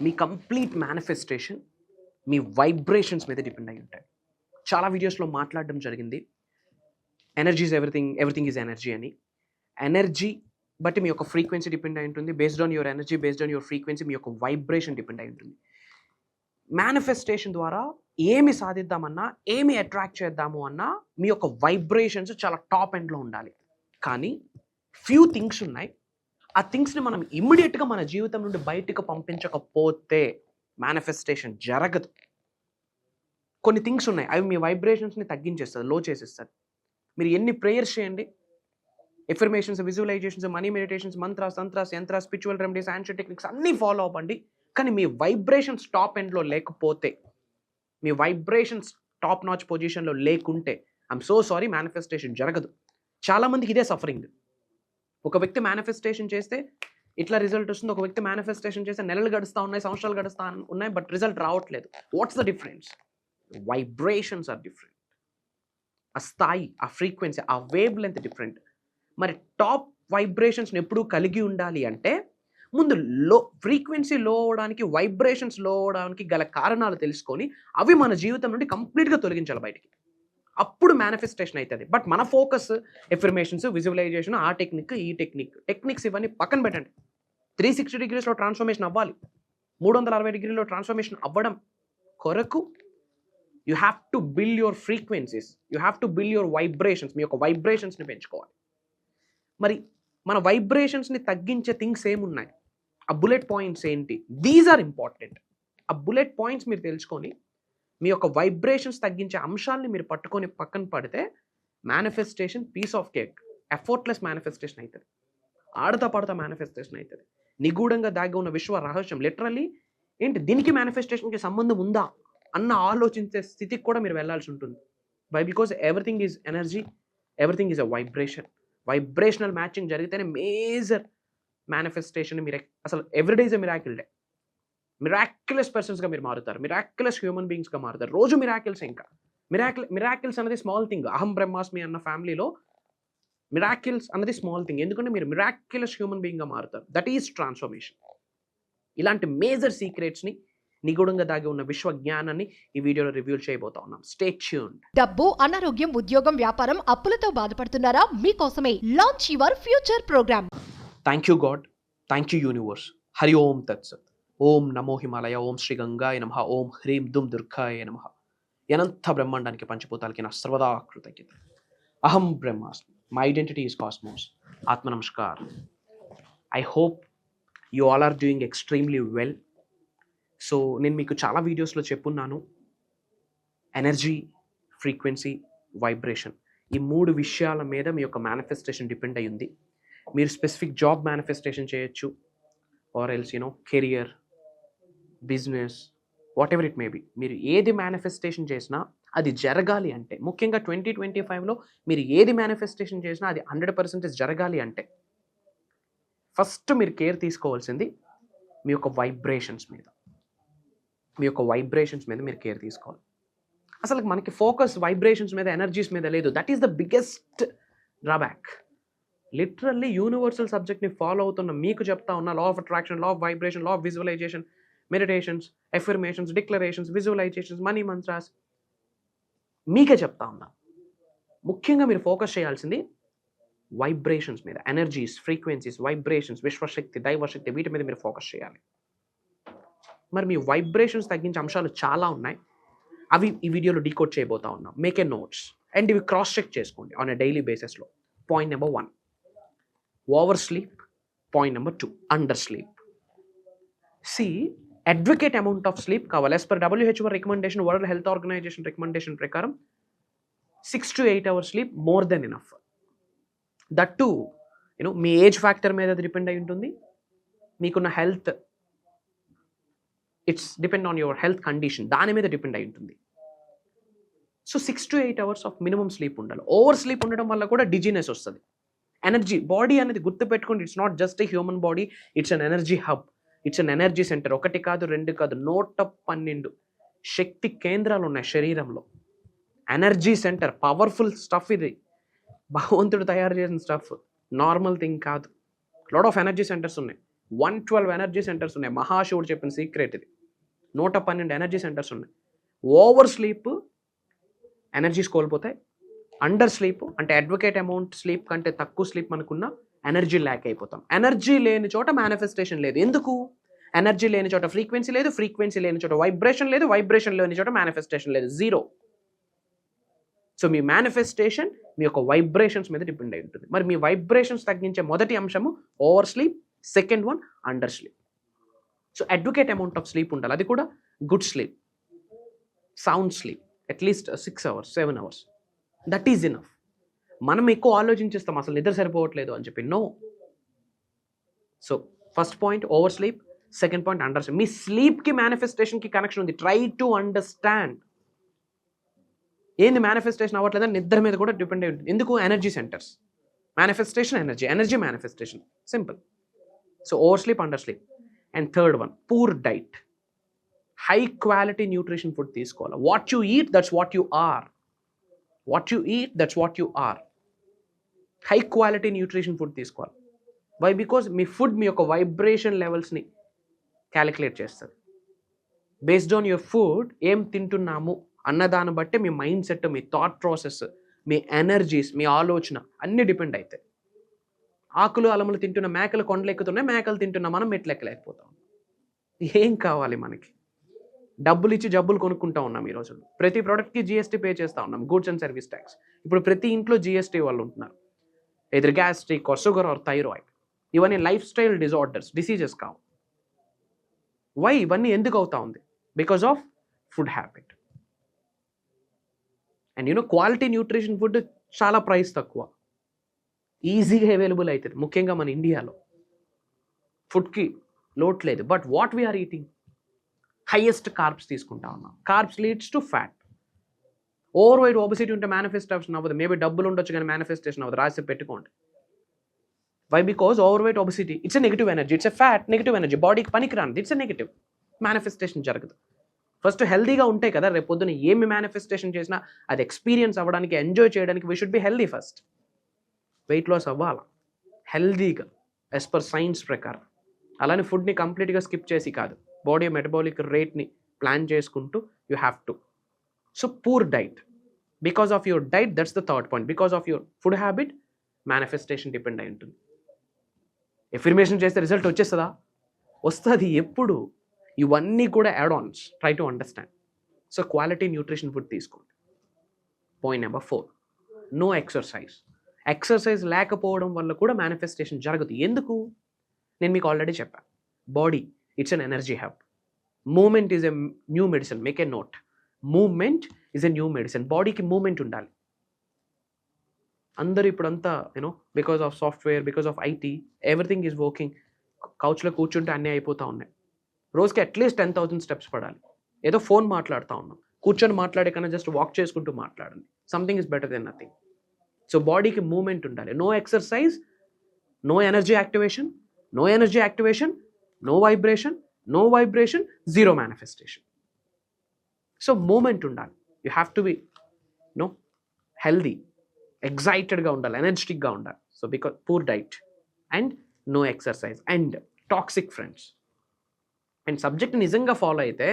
మీ complete manifestation మీ vibrations మీద depend అయి ఉంటాయి. చాలా వీడియోస్లో మాట్లాడడం జరిగింది, energy is everything is energy అని. ఎనర్జీ బట్టి మీ యొక్క ఫ్రీక్వెన్సీ డిపెండ్ అయి ఉంటుంది. Based on your energy, based on your frequency మీ యొక్క వైబ్రేషన్ డిపెండ్ అయి ఉంటుంది. మేనిఫెస్టేషన్ ద్వారా ఏమి సాధిద్దామన్నా, ఏమి అట్రాక్ట్ చేద్దాము అన్నా మీ యొక్క వైబ్రేషన్స్ చాలా టాప్ ఎండ్లో ఉండాలి. కానీ ఫ్యూ థింగ్స్ ఉన్నాయి, ఆ థింగ్స్ని మనం ఇమ్మీడియట్గా మన జీవితం నుండి బయటకు పంపించకపోతే మేనిఫెస్టేషన్ జరగదు. కొన్ని థింగ్స్ ఉన్నాయి, అవి మీ వైబ్రేషన్స్ని తగ్గించేస్తుంది, లో చేసేస్తుంది. మీరు ఎన్ని ప్రేయర్స్ చేయండి, affirmations, visualisations, money meditations, mantras, tantras, yantras, spiritual remedies, ancient techniques అన్నీ ఫాలో అవ్వండి. కానీ మీ వైబ్రేషన్స్ టాప్ ఎండ్లో లేకపోతే, మీ వైబ్రేషన్స్ టాప్ నాచ్ పొజిషన్లో లేకుంటే ఐఎమ్ సో సారీ, మేనిఫెస్టేషన్ జరగదు. చాలామందికి ఇదే సఫరింగ్. ఒక వ్యక్తి మేనిఫెస్టేషన్ చేస్తే ఇట్లా రిజల్ట్ వస్తుంది, ఒక వ్యక్తి మేనిఫెస్టేషన్ చేస్తే నెలలు గడుస్తూ ఉన్నాయి, సంవత్సరాలు గడుస్తూ ఉన్నాయి, బట్ రిజల్ట్ రావట్లేదు. What's the difference? Vibrations are different. ఆ స్థాయి, ఆ ఫ్రీక్వెన్సీ, ఆ వేవ్ లెంత్ డిఫరెంట్. మరి టాప్ వైబ్రేషన్స్ని ఎప్పుడూ కలిగి ఉండాలి అంటే ముందు ఫ్రీక్వెన్సీ లో అవడానికి, వైబ్రేషన్స్ లో అవడానికి గల కారణాలు తెలుసుకొని అవి మన జీవితం నుండి కంప్లీట్గా తొలగించాలి బయటికి. అప్పుడు మేనిఫెస్టేషన్ అవుతుంది. బట్ మన ఫోకస్ ఎఫర్మేషన్స్, విజువలైజేషన్, ఆ టెక్నిక్, ఈ టెక్నిక్స్ ఇవన్నీ పక్కన పెట్టండి. 360 degreesలో ట్రాన్స్ఫర్మేషన్ అవ్వాలి. 360 degreesలో ట్రాన్స్ఫర్మేషన్ అవ్వడం కొరకు you have to build your frequencies, you have to build your vibrations. మీ యొక్క వైబ్రేషన్స్ని పెంచుకోవాలి. మరి మన వైబ్రేషన్స్ని తగ్గించే థింగ్స్ ఏమున్నాయి, ఆ బుల్లెట్ పాయింట్స్ ఏంటి? These are important. ఆ బుల్లెట్ పాయింట్స్ మీరు తెలుసుకొని మీ యొక్క వైబ్రేషన్స్ తగ్గించే అంశాలని మీరు పట్టుకొని పక్కన పడితే manifestation piece of cake, effortless manifestation అవుతుంది. ఆడతా పడతా మేనిఫెస్టేషన్ అవుతుంది. నిగూఢంగా దాగి ఉన్న విశ్వ రహస్యం లిటరల్లీ ఏంటి, దీనికి మేనిఫెస్టేషన్కి సంబంధం ఉందా అన్న ఆలోచించే స్థితికి కూడా మీరు వెళ్ళాల్సి ఉంటుంది. Because everything is energy, everything is a vibration. Vibrational matching జరిగితేనే మేజర్ మేనిఫెస్టేషన్. మీరు అసలు every day is a miracle day. Miraculous పర్సన్స్గా మీరు మారుతారు, మిరాక్యులస్ హ్యూమన్ బీయింగ్స్గా మారుతారు. రోజు మిరాకిల్స్. ఇంకా మిరాకిల్స్ అనేది స్మాల్ థింగ్. అహం బ్రహ్మాస్మి అన్న ఫ్యామిలీలో మిరాకిల్స్ అన్నది స్మాల్ థింగ్. ఎందుకంటే మీరు మిరాక్యులస్ హ్యూమన్ బీయింగ్గా మారుతారు. That is transformation. ఇలాంటి మేజర్ సీక్రెట్స్ని, నిగూఢంగా దాగి ఉన్న విశ్వ జ్ఞానాన్ని ఈ వీడియోలో రివ్యూ చేయబోతా ఉన్నాం. Stay tuned. డబ్బు, అనారోగ్యం, ఉద్యోగం, వ్యాపారం, అప్పులతో బాధపడుతున్నారా? మీకోసమే launch your future programme. Thank you God, thank you universe. Hari Om తత్సత్. ఓం నమో హిమాలయ, ఓం శ్రీ గంగాయ నమః, ఓం హ్రీం దుమ్ దుర్గాయ నమః. అనంత బ్రహ్మాండానికి, పంచభూతాలకి నా సర్వదా కృతజ్ఞత. అహం బ్రహ్మాస్మి, మై ఐడెంటిటీ ఈజ్ కాస్మోస్. ఆత్మ నమస్కార్. I hope you all are doing extremely well. So నేను మీకు చాలా వీడియోస్లో చెప్పున్నాను, ఎనర్జీ, ఫ్రీక్వెన్సీ, వైబ్రేషన్, ఈ 3 విషయాల మీద మీ యొక్క మేనిఫెస్టేషన్ డిపెండ్ అయి ఉంది. మీరు స్పెసిఫిక్ జాబ్ మేనిఫెస్టేషన్ చేయొచ్చు, or else career, business, what ever it may be. మీరు ఏది మేనిఫెస్టేషన్ చేసినా అది జరగాలి అంటే, ముఖ్యంగా 2025లో మీరు ఏది మేనిఫెస్టేషన్ చేసినా అది 100% జరగాలి అంటే ఫస్ట్ మీరు కేర్ తీసుకోవాల్సింది మీ యొక్క వైబ్రేషన్స్ మీద. మీ యొక్క వైబ్రేషన్స్ మీద మీరు కేర్ తీసుకోవాలి. అసలు మనకి ఫోకస్ వైబ్రేషన్స్ మీద, ఎనర్జీస్ మీద లేదు. That is the biggest drawback. Literally universal సబ్జెక్ట్ని ఫాలో అవుతున్న మీకు చెప్తా ఉన్న law of attraction, law of vibration, law of visualization, meditations, affirmations, declarations, visualizations, money mantras మీకే చెప్తా ఉన్నా. ముఖ్యంగా మీరు ఫోకస్ చేయాల్సింది వైబ్రేషన్స్ మీద, ఎనర్జీస్, ఫ్రీక్వెన్సీస్, వైబ్రేషన్స్, విశ్వశక్తి, దైవశక్తి, వీటి మీద మీరు ఫోకస్ చేయాలి. మరి మీ వైబ్రేషన్స్ తగ్గించే అంశాలు చాలా ఉన్నాయి. అవి ఈ వీడియోలో డీకోడ్ చేయబోతా ఉన్నాం. మేక్ ఏ నోట్స్ అండ్ ఇవి క్రాస్ చెక్ చేసుకోండి ఆన్ ఎ డైలీ బేసిస్లో. Point number 1, over sleep. Point number 2, under sleep. Adequate amount of sleep కావాలి. As per WHO recommendation, world health organisation recommendation ప్రకారం 6 to 8 hours sleep more than enough. That too మీ age factor మీద అది depend అయి ఉంటుంది. మీకున్న health, it's depend on your health condition, దాని మీద డిపెండ్ అయి ఉంటుంది. So 6 to 8 hours of minimum sleep ఉండాలి. ఓవర్ స్లీప్ ఉండడం వల్ల కూడా డిజీనెస్ వస్తుంది. ఎనర్జీ బాడీ అనేది గుర్తుపెట్టుకోండి, it's not just a human body, it's an energy hub, it's an energy centre. 1 కాదు 2 కాదు 112 శక్తి కేంద్రాలు ఉన్నాయి శరీరంలో. ఎనర్జీ సెంటర్, పవర్ఫుల్ స్టఫ్ ఇది. భగవంతుడు తయారు చేసిన స్టఫ్, నార్మల్ థింగ్ కాదు. లాట్ ఆఫ్ ఎనర్జీ సెంటర్స్ ఉన్నాయి. 112 ఎనర్జీ సెంటర్స్ ఉన్నాయి. మహాశివుడు చెప్పిన సీక్రెట్ ఇది. 112 ఎనర్జీ సెంటర్స్ ఉన్నాయి. ఓవర్ స్లీప్ ఎనర్జీస్ కోల్పోతాయి. అండర్ స్లీప్ అంటే అడ్వకేట్ అమౌంట్ స్లీప్ కంటే తక్కువ స్లీప్ మనకున్న ఎనర్జీ ల్యాక్ అయిపోతాం. ఎనర్జీ లేని చోట మేనిఫెస్టేషన్ లేదు. ఎందుకు? ఎనర్జీ లేని చోట ఫ్రీక్వెన్సీ లేదు, ఫ్రీక్వెన్సీ లేని చోట వైబ్రేషన్ లేదు, వైబ్రేషన్ లేని చోట మేనిఫెస్టేషన్ లేదు, జీరో. సో మీ మేనిఫెస్టేషన్ మీ యొక్క వైబ్రేషన్స్ మీద డిపెండ్ అయి ఉంటుంది. మరి మీ వైబ్రేషన్స్ తగ్గించే మొదటి అంశము over sleep, second one under sleep. So advocate amount of sleep ఉండాలి, అది కూడా good sleep, sound sleep, at least 6 hours 7 hours, that is enough. మనం ఎక్కువ ఆలోచించేస్తాం అసలు నిద్ర సరిపోవట్లేదు అని చెప్పి. No. So first point over sleep, second point under sleep. మీ స్లీప్కి మేనిఫెస్టేషన్కి కనెక్షన్ ఉంది. Try to understand. ఏంది మేనిఫెస్టేషన్ అవ్వట్లేదని నిద్ర మీద కూడా డిపెండ్ అయి ఉంటుంది. ఎందుకు? Energy centres. Manifestation energy, energy manifestation, simple. So over sleep, under sleep. And third one poor diet. High quality nutrition food తీసుకోవాలి. What you eat that's what you are. What you eat that's what you are. High quality nutrition food తీసుకోవాలి. Why? Because మీ food మీ యొక్క vibration లెవెల్స్ని calculate చేస్తుంది. Based on your food ఏం తింటున్నాము అన్నదాన్ని బట్టి మీ మైండ్ సెట్, మీ థాట్ ప్రాసెస్, మీ ఎనర్జీస్, మీ ఆలోచన అన్నీ డిపెండ్ అవుతాయి. ఆకులు అలములు తింటున్న మేకలు కొండలు ఎక్కుతున్నాయి, మేకలు తింటున్న మనం మెట్లు ఎక్కలేకపోతాం. ఏం కావాలి మనకి? డబ్బులు ఇచ్చి జబ్బులు కొనుక్కుంటా ఉన్నాం ఈ రోజుల్లో. ప్రతి ప్రోడక్ట్కి జిఎస్టీ పే చేస్తూ ఉన్నాం, గూడ్స్ అండ్ సర్వీస్ ట్యాక్స్. ఇప్పుడు ప్రతి ఇంట్లో జిఎస్టీ వాళ్ళు ఉంటున్నారు. ఎదురు gastric or sugar or thyroid, ఇవన్నీ లైఫ్ స్టైల్ డిజార్డర్స్, డిసీజెస్ కావు. వై? ఇవన్నీ ఎందుకు అవుతా ఉంది? Because of food habit. And quality nutrition food చాలా ప్రైస్ తక్కువ, ఈజీగా అవైలబుల్ అవుతుంది. ముఖ్యంగా మన ఇండియాలో ఫుడ్కి లోటు లేదు. But what we are eating? Highest carbs తీసుకుంటా ఉన్నాం. Carbs leads to fat. Overweight, obesity ఉంటే మేనిఫెస్టేషన్ అవ్వదు. మేబీ డబ్బులు ఉండొచ్చు కానీ మేనిఫెస్టేషన్ అవ్వదు. రాసి పెట్టుకోండి. Why? Because overweight, obesity it's a negative energy, it's a fat, negative energy, బాడీకి పనికిరానిది, ఇట్స్ ఎ నెగిటివ్. మేనిఫెస్టేషన్ జరగదు. ఫస్ట్ హెల్దీగా ఉంటాయి కదా, రేపు పొద్దున ఏమి మేనిఫెస్టేషన్ చేసినా అది ఎక్స్పీరియన్స్ అవ్వడానికి, ఎంజాయ్ చేయడానికి we should be healthy first. Weight loss అవ్వాలి హెల్దీగా యాజ్ పర్ సైన్స్ ప్రకారం. అలానే ఫుడ్ని కంప్లీట్గా స్కిప్ చేసి కాదు, బాడీ మెటబాలిక్ రేట్ని ప్లాన్ చేసుకుంటూ you have to. So poor diet. Because of your diet, that's the third point. Because of your food habit manifestation depend అయి ఉంటుంది. ఎఫర్మేషన్ చేస్తే రిజల్ట్ వచ్చేస్తుందా? వస్తుంది. ఎప్పుడు? ఇవన్నీ కూడా add ons. Try to understand. So quality nutrition food తీసుకోండి. Point number 4, no exercise. Exercise లేకపోవడం వల్ల కూడా మేనిఫెస్టేషన్ జరగదు. ఎందుకు? నేను మీకు ఆల్రెడీ చెప్పాను. Body it's an energy hub. Moment is a new medicine. Make a note. Moment is a new medicine. బాడీకి మూమెంట్ ఉండాలి. అందరూ ఇప్పుడంతా because of software, because of IT, everything is working. కౌచ్లో కూర్చుంటే అన్నీ అయిపోతూ ఉన్నాయి. రోజుకి అట్లీస్ట్ 10,000 స్టెప్స్ పడాలి. ఏదో ఫోన్ మాట్లాడుతూ ఉన్నాం, కూర్చొని మాట్లాడే కన్నా జస్ట్ వాక్ చేసుకుంటూ మాట్లాడండి. Something is better then nothing. So బాడీకి మూమెంట్ ఉండాలి. No exercise, no energy activation, no energy activation, no vibration, no vibration, zero manifestation. So moment ఉండాలి. You have to be healthy, ఎగ్జైటెడ్గా ఉండాలి, ఎనర్జెటిక్గా ఉండాలి. So because poor diet and no exercise and toxic friends. And subject నిజంగా follow అయితే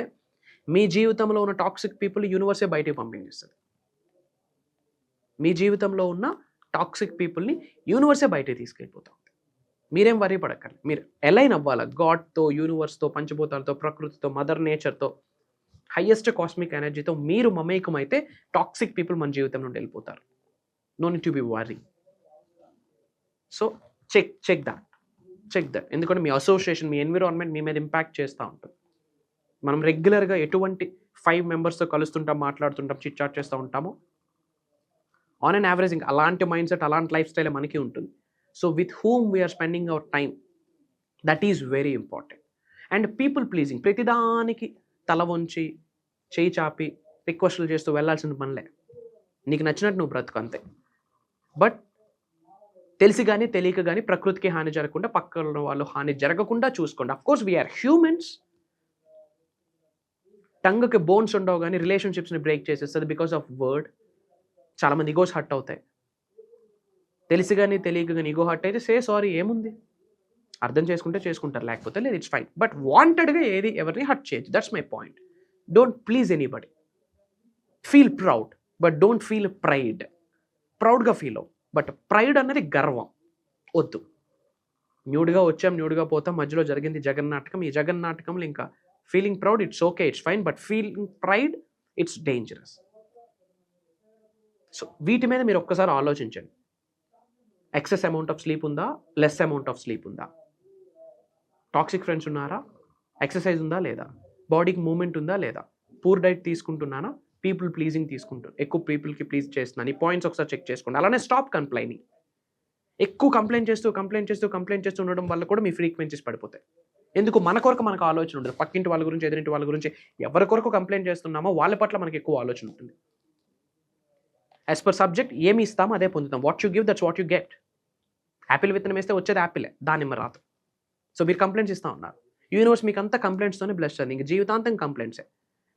మీ జీవితంలో ఉన్న టాక్సిక్ పీపుల్ యూనివర్సే బయటికి పంపించేస్తుంది. మీ జీవితంలో ఉన్న టాక్సిక్ పీపుల్ని యూనివర్సే బయటికి తీసుకెళ్ళిపోతాం. మీరేం వరీ పడక్కర్లేదు. మీరు అలైన్ అవ్వాలి గాడ్తో, యూనివర్స్తో, పంచభూతాలతో, ప్రకృతితో, మదర్ నేచర్తో, హైయెస్ట్ కాస్మిక్ ఎనర్జీతో మీరు మమేకం అయితే టాక్సిక్ పీపుల్ మన జీవితం నుండి వెళ్ళిపోతారు. No need to be worry. So check that. ఎందుకంటే మీ అసోసియేషన్, మీ ఎన్విరాన్మెంట్ మీ మీద ఇంపాక్ట్ చేస్తూ ఉంటుంది. మనం రెగ్యులర్గా ఎటువంటి 5 మెంబర్స్తో కలుస్తుంటాం, మాట్లాడుతుంటాం, చిట్ చాట్ చేస్తూ ఉంటాము. ఆన్ అండ్ యావరేజ్ ఇంకా అలాంటి మైండ్ సెట్, అలాంటి లైఫ్ స్టైల్ మనకి ఉంటుంది. So with whom we are spending our time, that is very important. And people pleasing, ప్రతిదానికి తల వంచి చేయి చాపి రిక్వెస్ట్లు చేస్తూ వెళ్ళాల్సిన పనిలే. నీకు నచ్చినట్టు నువ్వు బ్రతుకు అంతే. బట్ తెలిసి కానీ తెలియక కానీ ప్రకృతికి హాని జరగకుండా, పక్కన వాళ్ళు హాని జరగకుండా చూసుకోండి. Of course we are humans. టంగ్కి బోన్స్ ఉండవు కానీ రిలేషన్షిప్స్ని బ్రేక్ చేసేస్తుంది బికాస్ ఆఫ్ వర్డ్. చాలామంది ఈగోస్ హర్ట్ అవుతాయి. తెలిసి కానీ తెలియక కానీ ఈగో హర్ట్ అయితే సే సారీ, ఏముంది? అర్థం చేసుకుంటే చేసుకుంటారు, లేకపోతే లేదు, ఇట్స్ ఫైన్. బట్ వాంటెడ్గా ఏది ఎవరిని హర్ట్ చేయొచ్చు. That's my point. Don't please anybody. Feel proud but don't feel pride. ప్రౌడ్గా ఫీల్ అవ్వు, బట్ ప్రైడ్ అన్నది గర్వం వద్దు. న్యూడ్గా వచ్చాం, న్యూడ్గా పోతాం, మధ్యలో జరిగింది జగన్నాటకం. ఈ జగన్నాటకంలో ఇంకా feeling proud it's okay, it's fine, but feeling pride it's dangerous. So వీటి మీద మీరు ఒక్కసారి ఆలోచించండి. ఎక్సెస్ అమౌంట్ ఆఫ్ స్లీప్ ఉందా, లెస్ అమౌంట్ ఆఫ్ స్లీప్ ఉందా, టాక్సిక్ ఫ్రెండ్స్ ఉన్నారా, ఎక్సర్సైజ్ ఉందా లేదా, బాడీకి మూమెంట్ ఉందా లేదా, పూర్ డైట్ తీసుకుంటున్నానా, పీపుల్ ప్లీజింగ్ తీసుకుంటున్నాను, ఎక్కువ పీపుల్కి ప్లీజ్ చేస్తున్నాను, ఈ పాయింట్స్ ఒకసారి చెక్ చేసుకోండి. అలానే స్టాప్ కంప్లైనింగ్. ఎక్కువ కంప్లైంట్ చేస్తూ ఉండడం వల్ల కూడా మీ ఫ్రీక్వెన్సీస్ పడిపోతాయి. ఎందుకు? మన కొరకు మనకు ఆలోచన ఉంటుంది. పక్కింటి వాళ్ళ గురించి, ఎదురింటి వాళ్ళ గురించి, ఎవరి కొరకు కంప్లైంట్ చేస్తున్నామో వాళ్ళ పట్ల మనకి ఎక్కువ ఆలోచన ఉంటుంది. యాజ్ పర్ సబ్జెక్ట్ ఏమి ఇస్తామో అదే పొందుతాం. What you give that's what you get. Apple విత్తనం వేస్తే వచ్చేది యాపిలే, దానిమ్మ రాదు. సో మీరు కంప్లైంట్స్ ఇస్తూ ఉన్నారు. యూనివర్స్ మీకు అంతా కంప్లైంట్స్తోనే బ్లెస్ చేయండి. ఇంక జీవితాంతం కంప్లైంట్సే.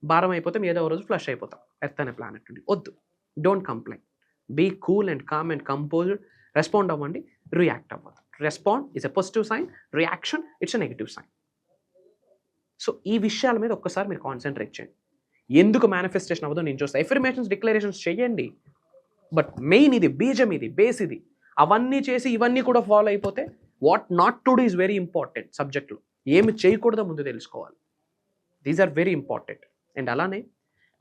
భారం అయిపోతే ఏదో రోజు ఫ్లష్ అయిపోతాం. ఎర్త్ అనే ప్లానెట్ నుండి. వద్దు. Don't complaint. Be cool and calm and composed. Respond అవ్వండి, రియాక్ట్ అవ్వదు. Respond is a positive sign, reaction it's a negative sign. So ఈ విషయాల మీద ఒక్కసారి మీరు కాన్సన్ట్రేట్ చేయండి. ఎందుకు మేనిఫెస్టేషన్ అవ్వదో నేను చూస్తాను. ఎఫర్మేషన్స్, డిక్లరేషన్స్ చేయండి, బట్ మెయిన్ ఇది, బీజం ఇది, బేస్ ఇది. అవన్నీ చేసి ఇవన్నీ కూడా ఫాలో అయిపోతే what not to do is very important. సబ్జెక్ట్లో ఏమి చేయకూడదో ముందు తెలుసుకోవాలి. These are very important. And అలానే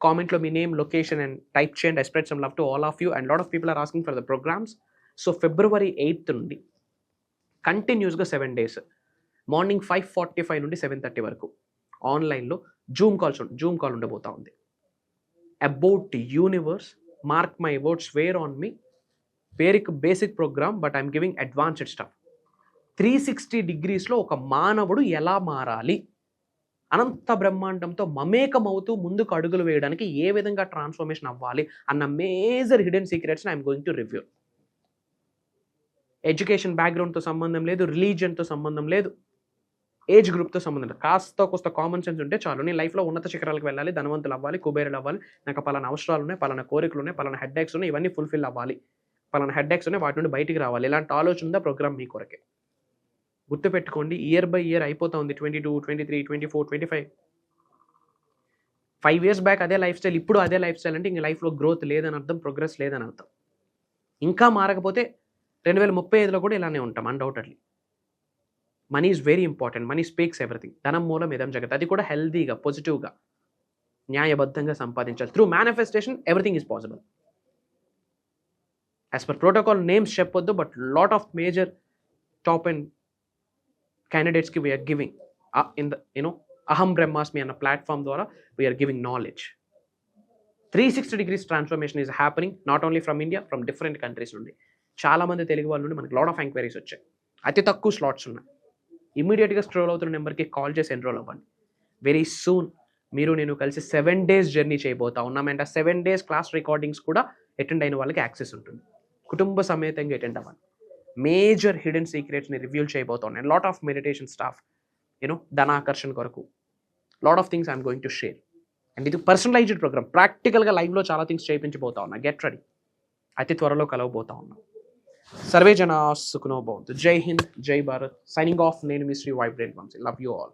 కామెంట్లో మీ నేమ్, లొకేషన్ అండ్ టైప్ చేయండి. I spread some love to all of you and lot of people are asking for the programmes. So February 8th నుండి కంటిన్యూస్గా 7 days మార్నింగ్ 5:45 నుండి 7:30 వరకు ఆన్లైన్లో Zoom call ఉండబోతా ఉంది. About universe, mark my words, swear on me. పేరుకి basic program, but I'm giving advanced stuff. 360 degreesలో ఒక మానవుడు ఎలా మారాలి, అనంత బ్రహ్మాండంతో మమేకమవుతూ ముందుకు అడుగులు వేయడానికి ఏ విధంగా ట్రాన్స్ఫర్మేషన్ అవ్వాలి అన్న మేజర్ హిడెన్ సీక్రెట్స్ని I'm going to review. Education బ్యాక్గ్రౌండ్తో సంబంధం లేదు, రిలీజియన్తో సంబంధం లేదు, ఏజ్ గ్రూప్తో సంబంధం లేదు. కాస్త కామన్ సెన్స్ ఉంటే చాలు. నేను లైఫ్లో ఉన్నత శిఖరాలకు వెళ్ళాలి, ధనవంతులు అవ్వాలి, కుబేరులు అవ్వాలి, నాకు పలానా అవసరాలు ఉన్నాయి, పలానా కోరికలు ఉన్నాయి, పలానా హెడ్ఏక్స్ ఉన్నాయి, ఇవన్నీ ఫుల్ఫిల్ అవ్వాలి, పలానా హెడ్ఏక్స్ ఉన్నాయి, వాటి నుండి బయటికి రావాలి. ఇలాంటి ఆలోచన ఉందా ప్రోగ్రామ్ మీ కొరకే. గుర్తుపెట్టుకోండి, ఇయర్ బై ఇయర్ అయిపోతా ఉంది. 22, 23, 24, 25. 5 years బ్యాక్ అదే లైఫ్ స్టైల్, ఇప్పుడు అదే లైఫ్ స్టైల్ అంటే ఇంక లైఫ్లో గ్రోత్ లేదని అర్థం, ప్రోగ్రెస్ లేదని అర్థం. ఇంకా మారకపోతే 2035లో కూడా ఇలానే ఉంటాం undoubtedly. Money is very important. Money speaks everything. ధనం మూలం ఇదం జగత్. అది కూడా హెల్దీగా, పాజిటివ్గా, న్యాయబద్ధంగా సంపాదించాలి. Through manifestation everything is possible. As per protocol names చెప్పొద్దు, but lot of major top and క్యాండిడేట్స్కి we are giving in the Aham Brahmasmi అన్న ప్లాట్ఫామ్ ద్వారా we are giving knowledge. 360 degrees transformation is happening, not only from India, from different countries నుండి. చాలామంది తెలుగు వాళ్ళ నుండి మనకి lot of enquiries వచ్చాయి. అతి తక్కువ స్లాట్స్ ఉన్నాయి. ఇమీడియట్గా స్క్రోల్ అవుతున్న నెంబర్కి కాల్ చేసి ఎన్రోల్ అవ్వండి. వెరీ సూన్ మీరు నేను కలిసి 7 days జర్నీ చేయబోతా ఉన్నాం. అండ్ ఆ 7 days క్లాస్ రికార్డింగ్స్ కూడా అటెండ్ అయిన వాళ్ళకి యాక్సెస్ ఉంటుంది. కుటుంబ సమేతంగా అటెండ్ అవ్వండి. మేజర్ హిడెన్ సీక్రెట్స్ని రివ్యూ చేయబోతా ఉన్నాను. లాట్ ఆఫ్ మెడిటేషన్ స్టాఫ్, ధనాకర్షణ కొరకు lot of things I'm going to share. And ఇది పర్సనలైజ్డ్ ప్రోగ్రామ్. ప్రాక్టికల్గా లైవ్లో చాలా థింగ్స్ చేయించబోతా ఉన్నా. Get ready. అతి త్వరలో కలవబోతా ఉన్నాం. సర్వే జనా సుఖనో భవంతు. జై హింద్, జై భారత్. Signing off. నేను మీ Shri vibrant Vamshi. Love you all.